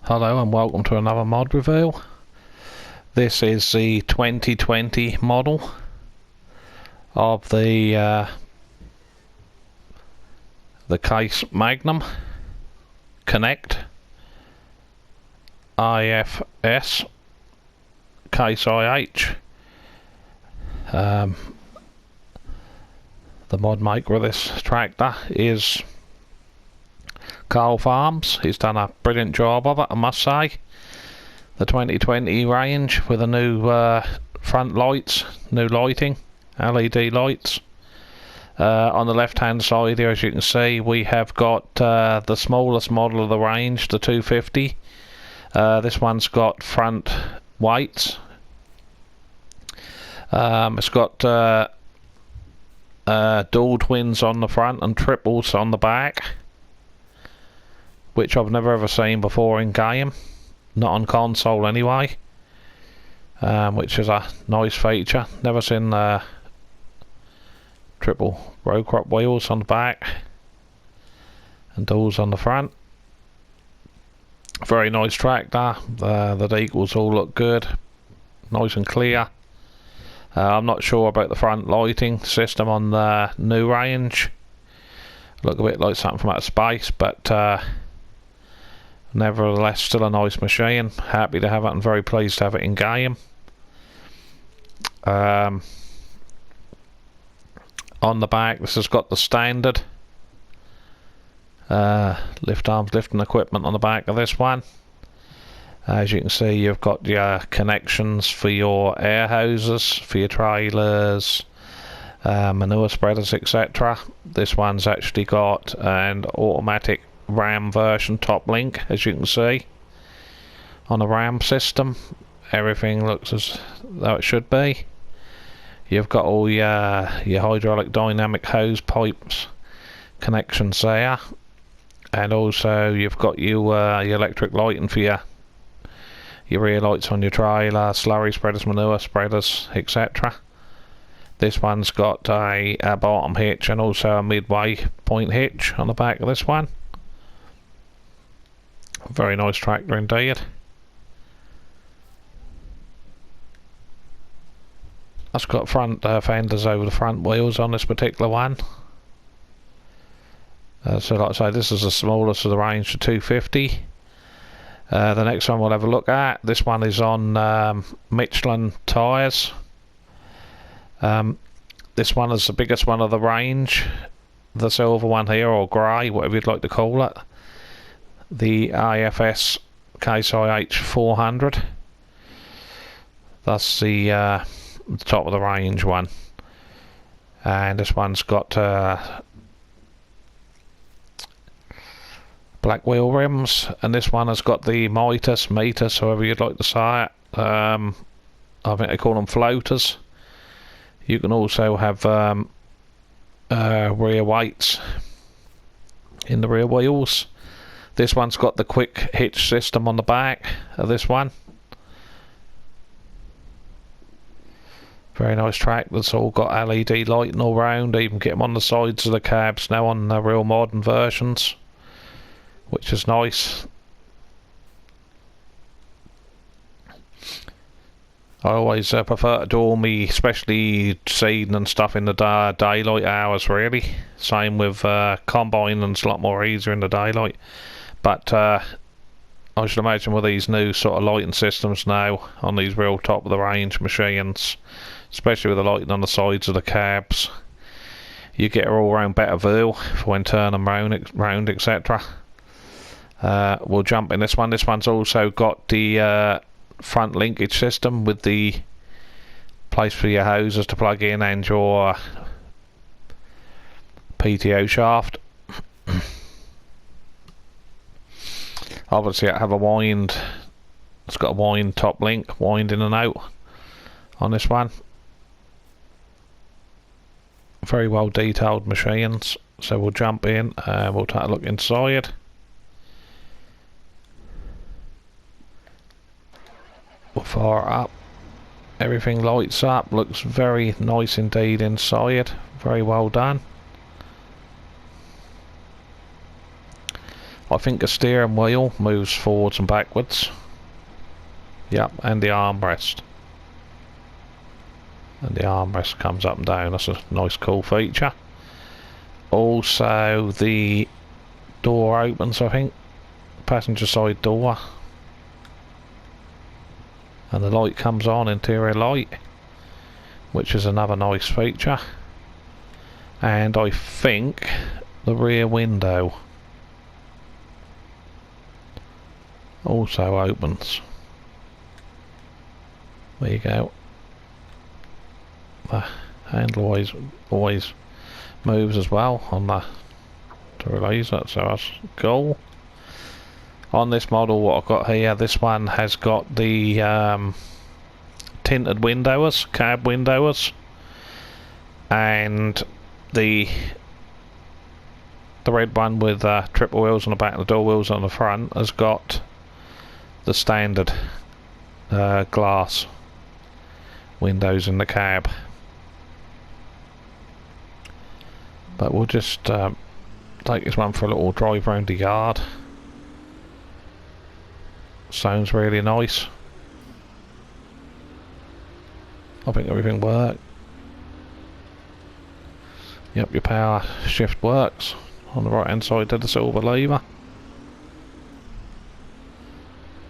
Hello and welcome to another mod review. This is the 2020 model of the case Magnum Connect IFS case IH. The mod maker of this tractor is KarlFarms. He's done a brilliant job of it, I must say. The 2020 range with the new front lights, new lighting, LED lights. On the left hand side here, as you can see, we have got the smallest model of the range, the 250. This one's got front weights. It's got dual twins on the front and triples on the back, which I've never ever seen before in game, not on console anyway, which is a nice feature. Never seen triple row crop wheels on the back and duals on the front. Very nice tractor. The decals all look good, nice and clear. I'm not sure about the front lighting system on the new range. Look a bit like something from outer space, but nevertheless still a nice machine. Happy to have it and very pleased to have it in game. On the back, this has got the standard lift arms lifting equipment on the back of this one. As you can see, you've got your connections for your air hoses, for your trailers, manure spreaders, etc. This one's actually got an automatic RAM version top link, as you can see on the RAM system. Everything looks as though it should be. You've got all your hydraulic dynamic hose pipes connections there, and also you've got your electric lighting for your rear lights on your trailer, slurry spreaders, manure spreaders, etc. This one's got a bottom hitch and also a midway point hitch on the back of this one. Very nice tractor indeed. It's got front fenders over the front wheels on this particular one. So like I say, this is the smallest of the range, the 250. The next one we'll have a look at, this one is on Michelin tyres. This one is the biggest one of the range, the silver one here, or grey, whatever you'd like to call it. The IFS Case IH 400. That's the top of the range one, and this one's got black wheel rims, and this one has got the Mitas, however you'd like to say it. I think they call them floaters. You can also have rear weights in the rear wheels. This one's got the quick hitch system on the back of this one. Very nice track that's all got LED lighting all round. Even get them on the sides of the cabs now on the real modern versions, which is nice. I always prefer to do all me, especially seeding and stuff in the daylight hours really. Same with combine, and it's a lot more easier in the daylight. But I should imagine with these new sort of lighting systems now on these real top of the range machines, especially with the lighting on the sides of the cabs, you get an all round better view for when turning round, etc. We'll jump in this one. This one's also got the front linkage system with the place for your hoses to plug in and your PTO shaft. Obviously I have a wind, it's got a wind top link, wind in and out on this one. Very well detailed machines. So we'll jump in and we'll take a look inside. We'll fire up. Everything lights up, looks very nice indeed inside. Very well done. I think the steering wheel moves forwards and backwards. Yep, and the armrest. And the armrest comes up and down. That's a nice cool feature. Also the door opens, I think. Passenger side door. And the light comes on, interior light, which is another nice feature. And I think the rear window also opens. There you go. The handle always moves as well on the to release it, so that's cool. On this model, what I've got here, this one has got the tinted windows, cab windows, and the red one with triple wheels on the back and the door wheels on the front has got the standard glass windows in the cab. But we'll just take this one for a little drive round the yard. Sounds really nice. I think everything worked. Yep, your power shift works on the right hand side of the silver lever.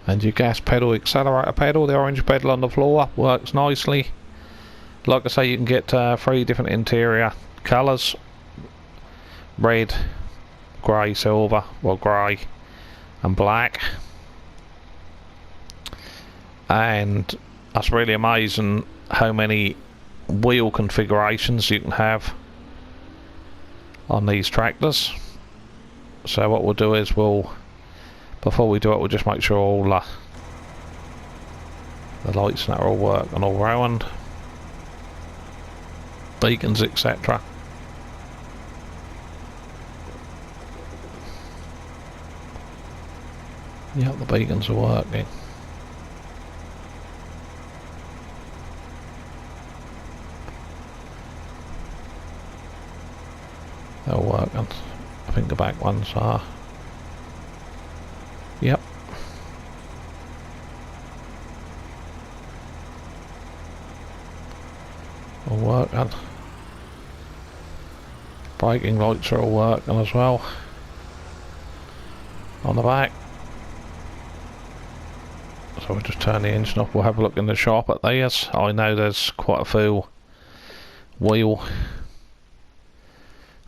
And your gas pedal, accelerator pedal, the orange pedal on the floor, works nicely. Like I say, you can get 3 different interior colours. Red, grey, silver, well grey and black. And that's really amazing how many wheel configurations you can have on these tractors. So what we'll do is before we do it, we'll just make sure all the lights and that are all working all round, beacons, etc. Yep, the beacons are working. They're working. I think the back ones are. Yep. All working. Braking lights are all working as well. On the back. So we'll just turn the engine off. We'll have a look in the shop at these. I know there's quite a few wheel.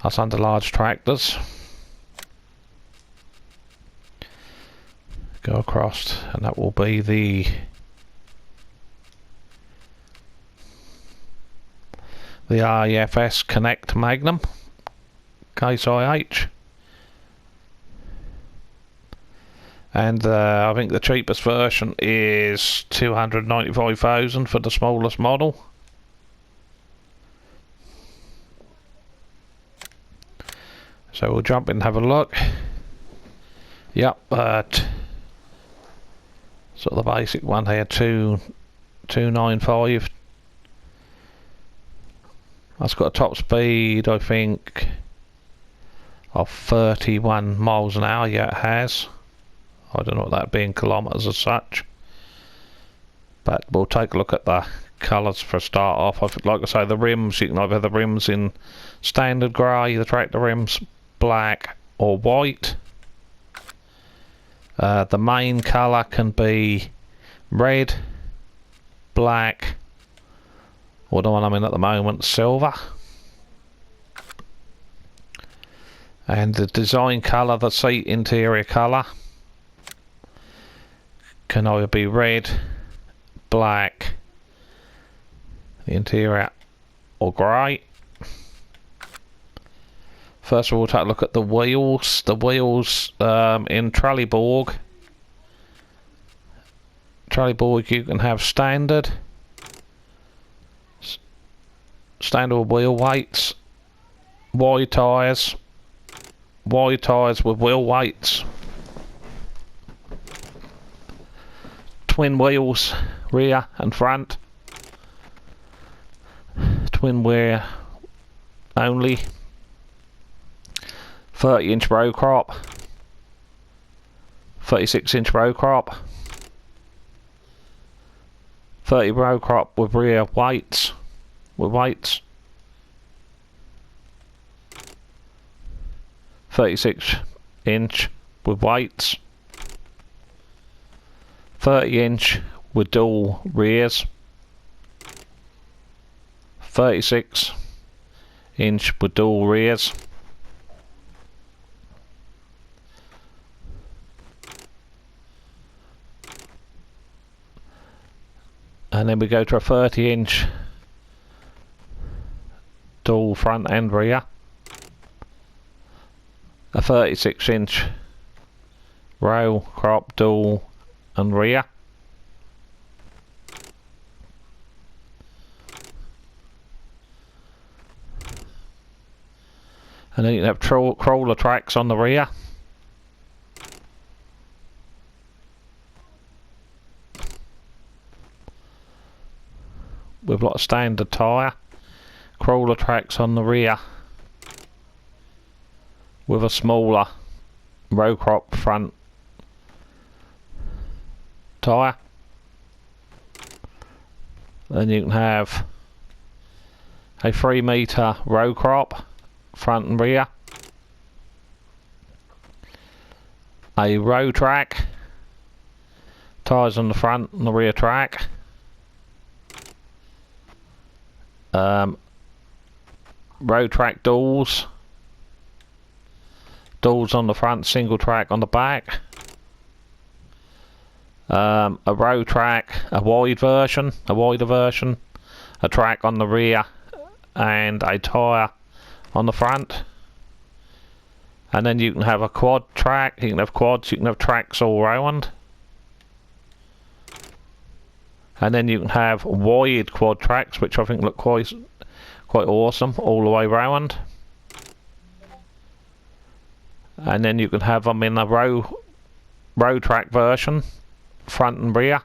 That's under large tractors. Go across, and that will be the REFS Connect Magnum Case IH. And I think the cheapest version is 295,000 for the smallest model. So we'll jump in and have a look. Yep, but sort of the basic one here, 295. That's got a top speed, I think, of 31 miles an hour. Yeah, it has. I don't know what that'd be in kilometres as such. But we'll take a look at the colours for a start off. Like I say, the rims, you can either have the rims in standard grey, the tractor rims black or white. The main colour can be red, black, or the one I'm in at the moment, silver. And the design colour, the seat interior colour, can either be red, black, the interior, or grey. First of all, we'll take a look at the wheels. The wheels in Trelleborg. Trelleborg, you can have standard wheel weights, wide tyres with wheel weights, twin wheels, rear and front, twin rear only, 30-inch row crop, 36-inch row crop. 30 row crop with rear weights. 36-inch with weights. 30-inch with dual rears. 36-inch with dual rears. And then we go to a 30-inch dual front and rear. A 36-inch row crop dual and rear. And then you can have crawler tracks on the rear. With a lot of standard tyre. Crawler tracks on the rear. With a smaller row crop front tyre. Then you can have a 3 metre row crop front and rear. A row track. Tyres on the front and the rear track. Row track duals. Duals on the front, single track on the back. A row track, a wider version, a track on the rear and a tyre on the front. And then you can have a quad track, you can have quads, you can have tracks all round. And then you can have wide quad tracks, which I think look quite awesome all the way round. And then you can have them in a row track version, front and rear.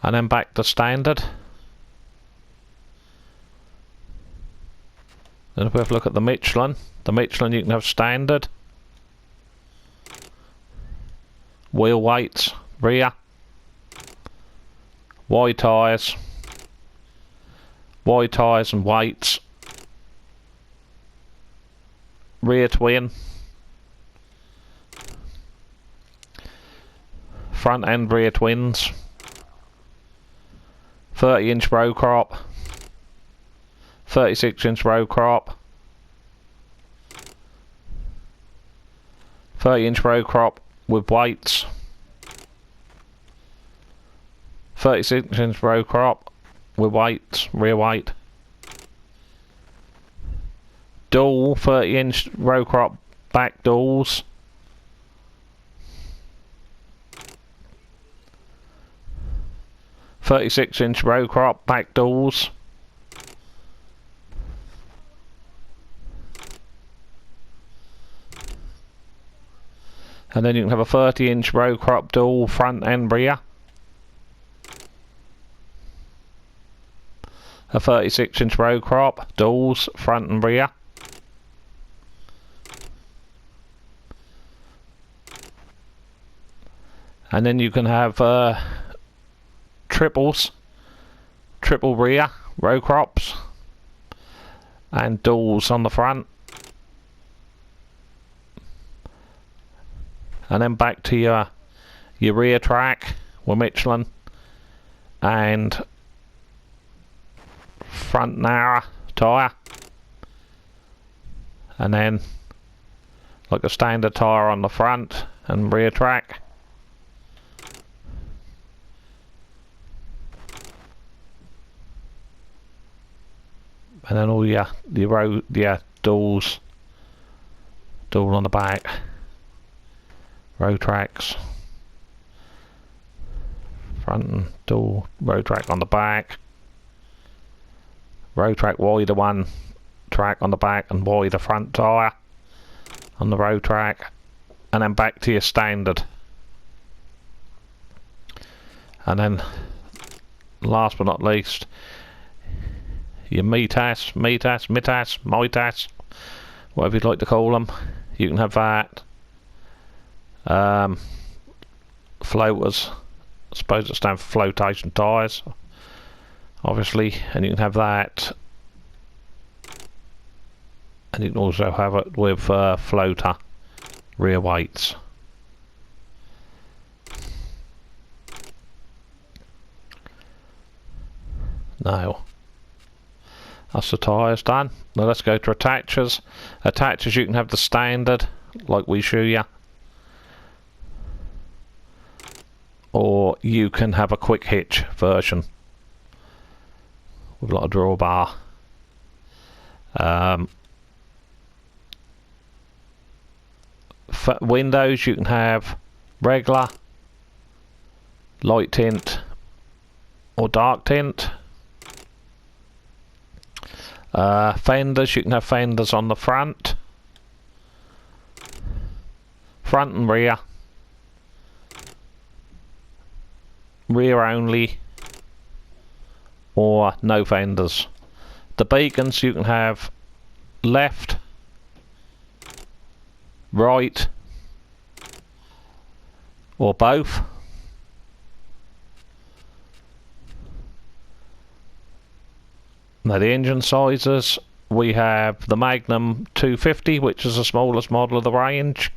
And then back to standard. Then if we have a look at the Michelin you can have standard. Wheel weights, rear. Wide tyres and weights. Rear twin. Front and rear twins. 30-inch row crop. 36-inch row crop. 30-inch row crop with weights. 36-inch row crop with weights, rear weight. Dual 30-inch row crop back duals. .36-inch row crop back duals. And then you can have a 30-inch row crop dual front and rear. A 36-inch row crop duals front and rear. And then you can have triple rear row crops and duals on the front. And then back to your rear track with Michelin and front narrow tyre, and then like a standard tyre on the front and rear track. And then all your duals, dual on the back, row tracks, front and dual row track on the back, row track wider one track on the back and wider front tyre on the row track, and then back to your standard. And then last but not least, your MITAS, whatever you'd like to call them. You can have that. Floaters, I suppose it stands for flotation tyres, obviously, and you can have that, and you can also have it with floater rear weights. Now that's the tyres done. Now let's go to attachers. Attachers, you can have the standard like we show you, or you can have a quick hitch version with a lot of drawbar. For windows, you can have regular, light tint, or dark tint. Fenders, you can have fenders on the front and rear. Rear only, or no fenders. The beacons, you can have left, right, or both. Now the engine sizes, we have the Magnum 250, which is the smallest model of the range,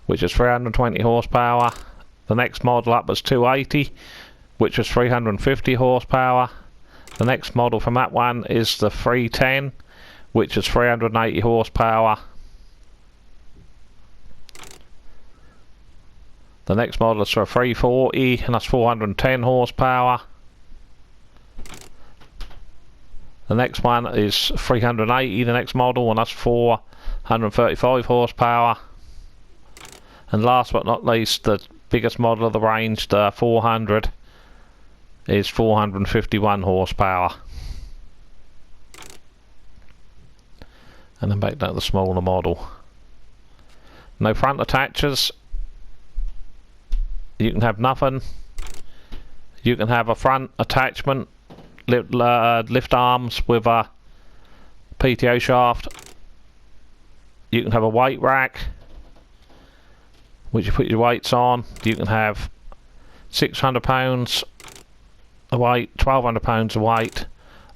which is 320 horsepower. The next model up was 280, which was 350 horsepower. The next model from that one is the 310, which is 380 horsepower. The next model is for a 340, and that's 410 horsepower. The next one is 380, the next model, and that's 435 horsepower. And last but not least, the biggest model of the range, the 400, is 451 horsepower. And then back down to the smaller model. No front attachers. You can have nothing. You can have a front attachment, lift arms with a PTO shaft. You can have a weight rack, which you put your weights on. You can have 600 pounds of weight, 1200 pounds of weight,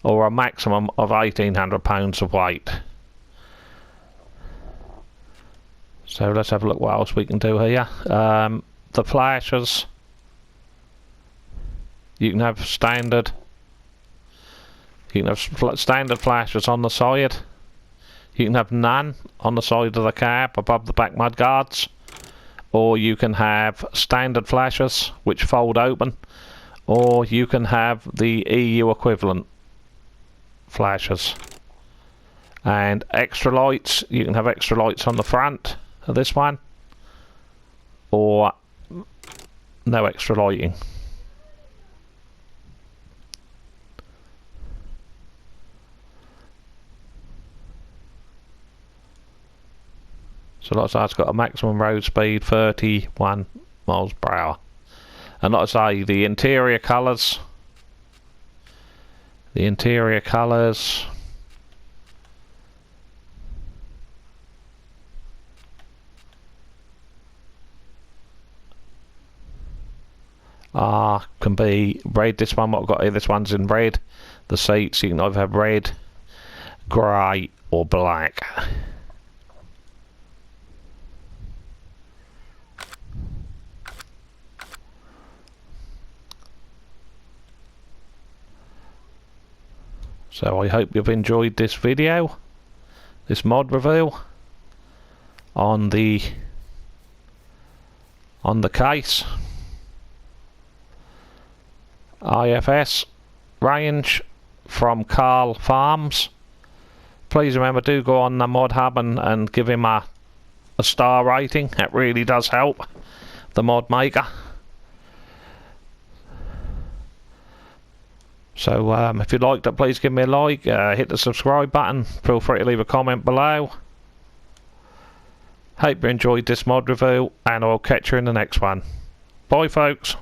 or a maximum of 1800 pounds of weight. So let's have a look what else we can do here. The flashers, you can have standard. You can have standard flashers on the side. You can have none on the side of the cab above the back mud guards, or you can have standard flashers which fold open, or you can have the EU equivalent flashers. And extra lights, you can have extra lights on the front of this one, or no extra lighting. So like I say, it's got a maximum road speed 31 miles per hour. And like I say, the interior colours. Can be red. This one what I've got here, this one's in red. The seats, you can either have red, grey or black. So I hope you've enjoyed this video, this mod review on the case IFS range from KarlFarms. Please remember, do go on the mod hub and give him a star rating. That really does help the mod maker. So if you liked it, please give me a like, hit the subscribe button, feel free to leave a comment below. Hope you enjoyed this mod review, and I'll catch you in the next one. Bye folks.